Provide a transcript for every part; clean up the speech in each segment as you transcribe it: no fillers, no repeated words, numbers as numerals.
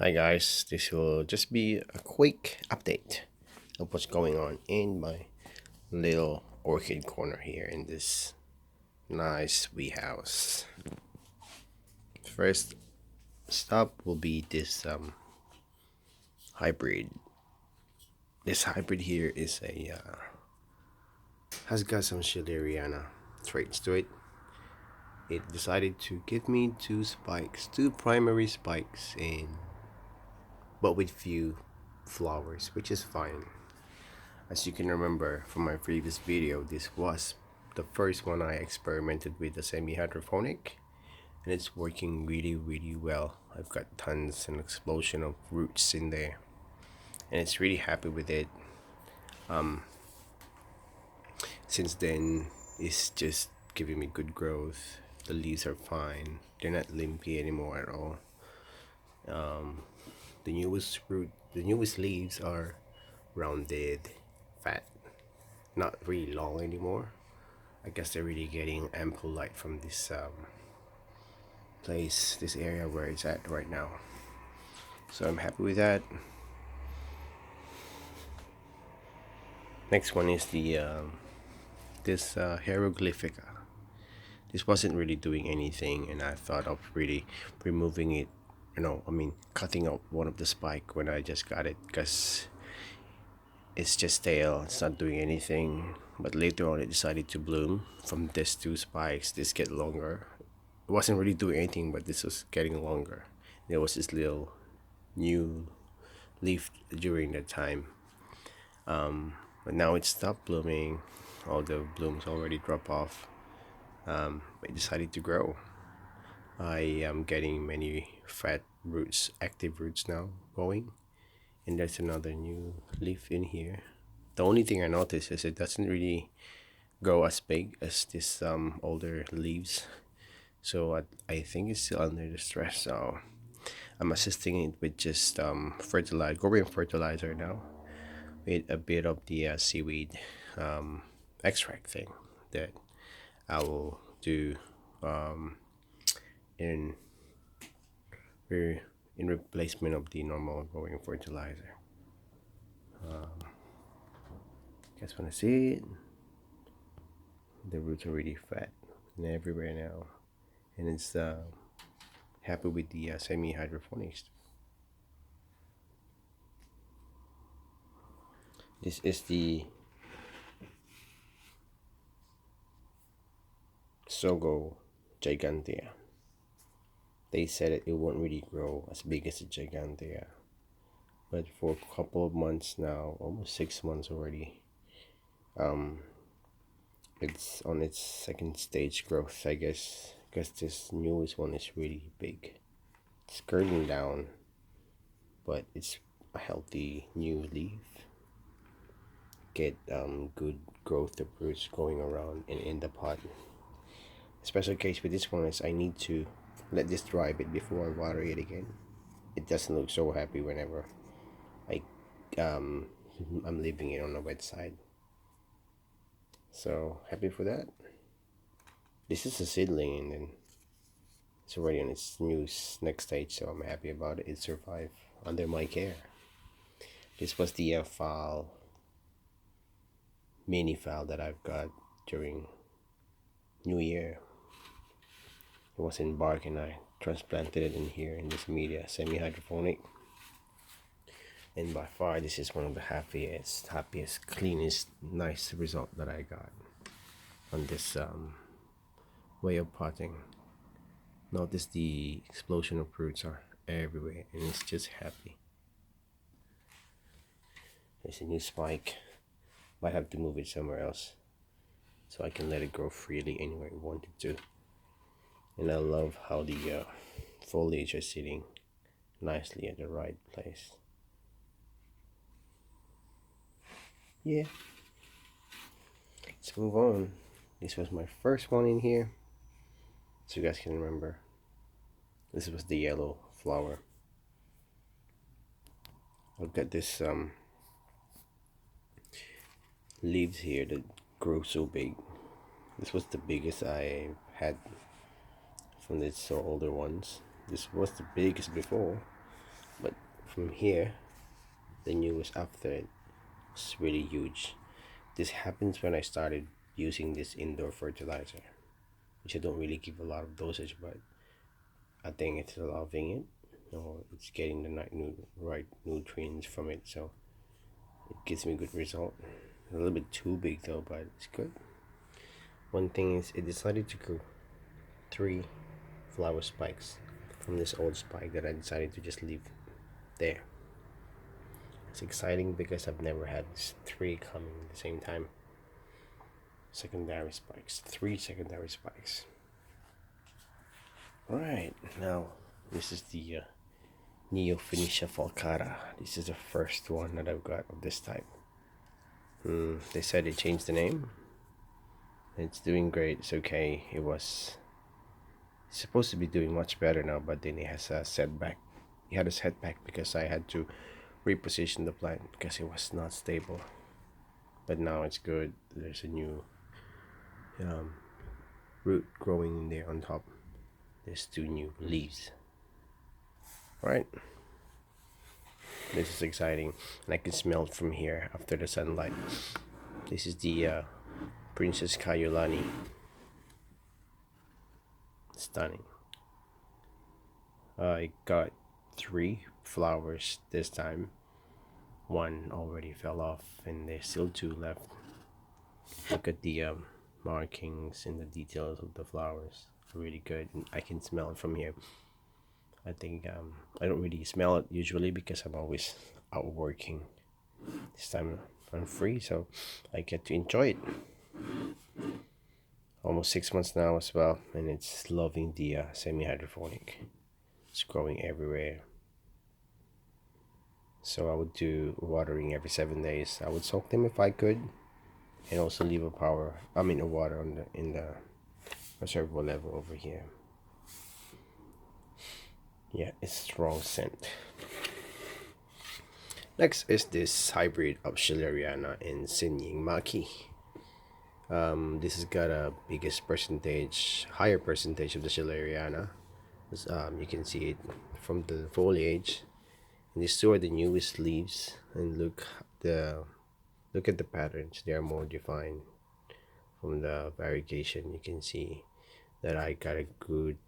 Hi guys, this will just be a quick update of what's going on in my little orchid corner here in this nice wee house. First stop will be this hybrid. This hybrid here is a has got some Schilleriana traits to it. It decided to give me two primary spikes in, but with few flowers, which is fine. As you can remember from my previous video, this was the first one I experimented with the semi-hydroponic, and it's working really well. I've got tons and explosion of roots in there, and it's really happy with it. Since then, it's just giving me good growth. The leaves are fine. They're not limpy anymore at all. The newest leaves are rounded, fat, not really long anymore. I guess they're really getting ample light from this place, this area where it's at right now. So I'm happy with that. Next one is the this hieroglyphica. This wasn't really doing anything, and I thought of really removing it. Cutting out one of the spike when I just got it, because it's just stale. It's not doing anything. But later on, it decided to bloom from these two spikes. This get longer. It wasn't really doing anything, but this was getting longer. There was this little new leaf during that time. But now it stopped blooming. All the blooms already drop off. It decided to grow. I am getting many fat roots, active roots now going, and there's another new leaf in here. The only thing I noticed is it doesn't really grow as big as this older leaves, so I think it's still under the stress. So I'm assisting it with just growing fertilizer now, with a bit of the seaweed extract thing that I will do um, in in replacement of the normal growing fertilizer. Guys wanna see it? The roots are really fat and everywhere now, and it's happy with the semi hydroponics. This is the Sogo gigantea. They said it won't really grow as big as the gigantea, but for a couple of months now, almost 6 months already, um, it's on its second stage growth, I guess, because this newest one is really big. It's curling down, but it's a healthy new leaf. Get good growth of roots going around in the pot. Special case with this one is I need to let this dry a bit before I water it again. It doesn't look so happy whenever I I'm leaving it on the wet side. So happy for that. This is a seedling, and then it's already on its new next stage, so I'm happy about it. It survived under my care. This was the mini file that I've got during New Year. It was in bark, and I transplanted it in here in this media, semi-hydroponic. And by far, this is one of the happiest, cleanest, nice result that I got on this way of potting. Notice the explosion of roots are everywhere, and it's just happy. There's a new spike. Might have to move it somewhere else so I can let it grow freely anywhere I wanted to. And I love how the foliage is sitting nicely at the right place. Yeah, let's move on. This was my first one in here, so you guys can remember. This was the yellow flower. I've got this leaves here that grow so big. This was the biggest I had from these older ones. This was the biggest before, but from here, the newest after it is really huge. This happens when I started using this indoor fertilizer, which I don't really give a lot of dosage, but I think it's loving it. It's getting the right nutrients from it, so it gives me good result. A little bit too big though, but it's good. One thing is, it decided to grow 3 flower spikes from this old spike that I decided to just leave there. It's exciting because I've never had 3 coming at the same time. Secondary spikes, 3 secondary spikes. Alright, now this is the Neophoenicia falcara. This is the first one that I've got of this type. They said they changed the name. It's doing great. It's okay. It's supposed to be doing much better now, but then it has a setback. It had a setback because I had to reposition the plant because it was not stable. But now it's good. There's a new root growing in there on top. There's 2 new leaves. Alright. This is exciting, and I can smell it from here after the sunlight. This is the Princess Kayulani. Stunning. I got 3 flowers this time. 1 already fell off, and there's still 2 left. Look at the markings and the details of the flowers. Really good, and I can smell it from here. I think I don't really smell it usually because I'm always out working. This time I'm free, so I get to enjoy it. Almost 6 months now as well, and it's loving the semi-hydroponic. It's growing everywhere. So I would do watering every 7 days. I would soak them if I could, and also leave a water in the reservoir level over here. Yeah, it's strong scent. Next is this hybrid of Schilleriana and Sinying Maki. This has got a higher percentage of the Schilleriana. You can see it from the foliage. And these 2 are the newest leaves, and look at the patterns. They are more defined. From the variegation, you can see that I got a good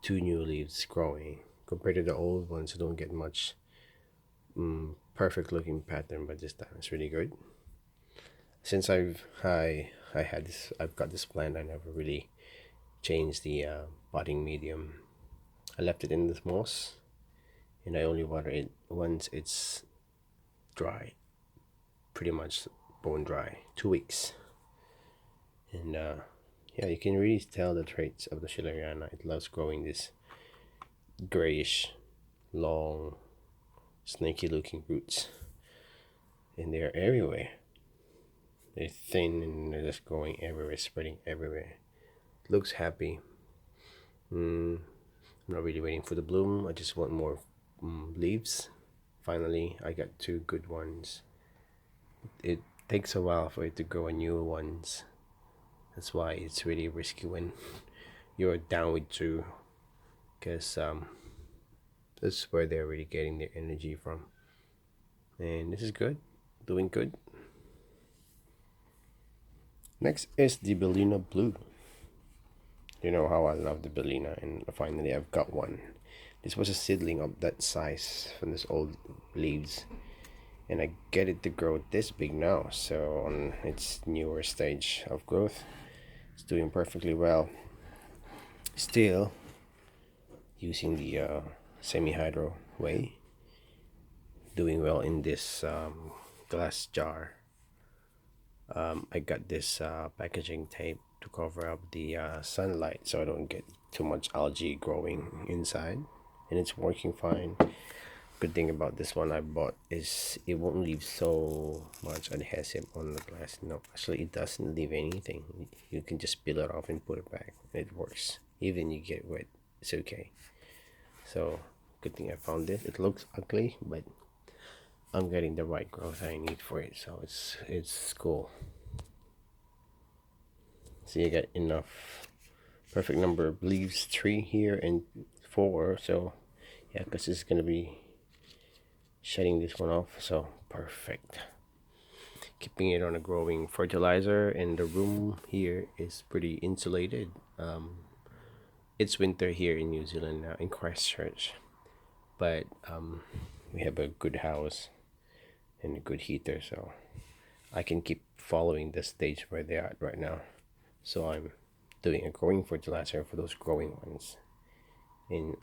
2 new leaves growing compared to the old ones who don't get much perfect looking pattern, but this time it's really good. Since I've got this plant, I never really changed the potting medium. I left it in this moss, and I only water it once it's dry, pretty much bone dry, 2 weeks. And yeah, you can really tell the traits of the Schilleriana. It loves growing this grayish, long, snaky looking roots, and they're everywhere. They're thin and they're just growing everywhere, spreading everywhere. It looks happy. I'm not really waiting for the bloom. I just want more leaves. Finally, I got 2 good ones. It takes a while for it to grow new ones. That's why it's really risky when you're down with 2, because that's where they're really getting their energy from. And this is good, doing good. Next is the Bellina Blue. You know how I love the Bellina, and finally I've got one. This was a seedling of that size from this old leaves, and I get it to grow this big now. So on its newer stage of growth, it's doing perfectly well. Still using the semi-hydro way, doing well in this glass jar. I got this packaging tape to cover up the sunlight so I don't get too much algae growing inside, and it's working fine. Good thing about this one I bought is it won't leave so much adhesive on the glass. No, actually it doesn't leave anything. You can just peel it off and put it back. It works. Even you get wet, it's okay. So good thing I found this. It looks ugly, but I'm getting the right growth I need for it, so it's cool. So you got enough, perfect number of leaves, 3 here and 4. So yeah, because it's gonna be shutting this one off, so perfect. Keeping it on a growing fertilizer, and the room here is pretty insulated. It's winter here in New Zealand now, in Christchurch, but we have a good house and a good heater, so I can keep following the stage where they are at right now. So I'm doing a growing fertilizer for those growing ones, and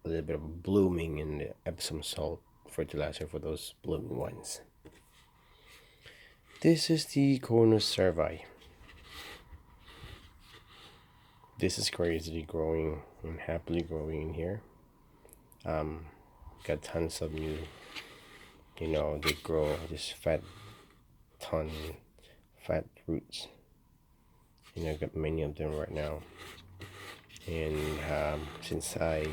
a little bit of blooming in the Epsom salt fertilizer for those blooming ones. This is the Conus cervi. This is crazily growing and happily growing in here. Got tons of new, they grow this fat roots. I've got many of them right now. And since I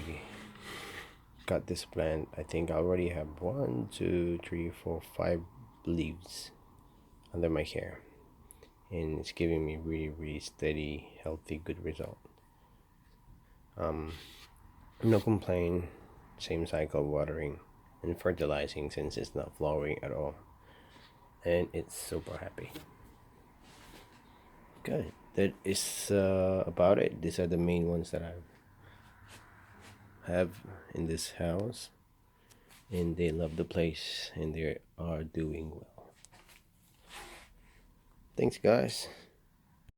got this plant, I think I already have 1, 2, 3, 4, 5 leaves under my hair, and it's giving me really, really steady, healthy, good result. No complaint. Same cycle, watering and fertilizing, since it's not flowering at all, and it's super happy. Good. That is about it. These are the main ones that I have in this house, and they love the place and they are doing well. Thanks, guys.